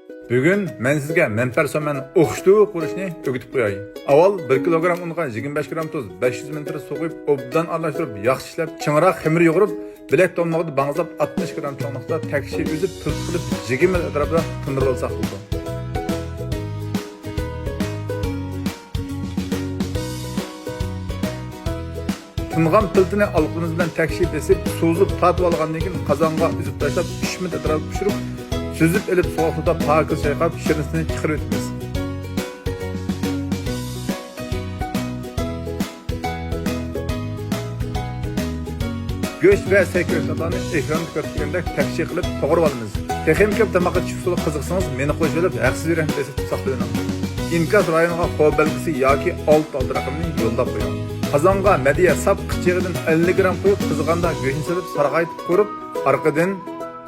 Bugun men sizga manfar so'mani o'xshituv qilishni o'rgatib qo'yay. Avval 1 kilogramm unga 25 gramm tuz, 500 ml suv quyib, obdan aralashtirib, yaxshi ishlab, ching'roq xamir yo'g'irib, bilak tomog'ida bang'izlab 60 gramm cho'nliqda takshi uzib, tuz qilib, 20 minut atrofida tindirib olsak bo'ldi. Tingan piltini alqimiz bilan takshi besib, suzib tatib olgandan keyin qozonga uzib tashlab 3 minut atrofida pishirib, süzüp elip soğukluda pakız çayqab şirinisini çıkarıp etmez. Göç ve sekretlarını ekranda ko'rsatganda takşi qilib to'g'rib olamiz. Texim ko'p tamoqqa tushib qiziqsangiz meni qo'shib olib, haqsiz berib desib saqlayman. Inkas rayoniga qo'l belgisi yoki alt raqamini yo'llab qo'ying. Qozonga madiya sap qichig'idan 50 gramm qo'yib, qizganda go'shtni solib, sarg'aytib qo'rib, orqadan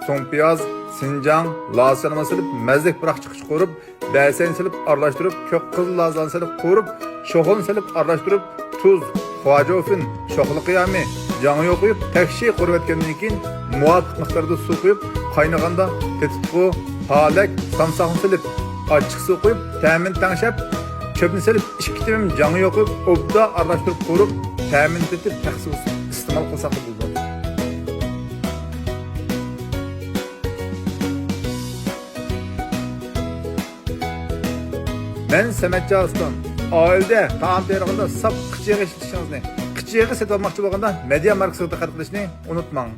so'ng piyoz, sinjang, lasalama silib, mazlik pıraq chiqish qo'rib, ba'san silib aralashtirib, ko'k qizil lazan silib qo'rib, sho'xon silib aralashtirib, tuz, xojofin, sho'xli qiyami, jangi qo'yib, takshi qo'rib etgandan keyin muvofiq miqdorda suv qo'yib, qaynaganda tetitqu, palak, samsoqni silib, ochiq suv qo'yib, ta'min tangshab, cho'pni silib, 2 tim jangi qo'yib, obda aralashtirib qo'rib, ta'min tetib, taqsiz iste'mol qilsak bo'ladi. Ben Sametçi Aslan. Ailede taam tayyorlaganda sap qichig'i ishlatishingizne, qichig'i setib olmoqchi bo'lganda Media Market'ga diqqat qilishni unutmang.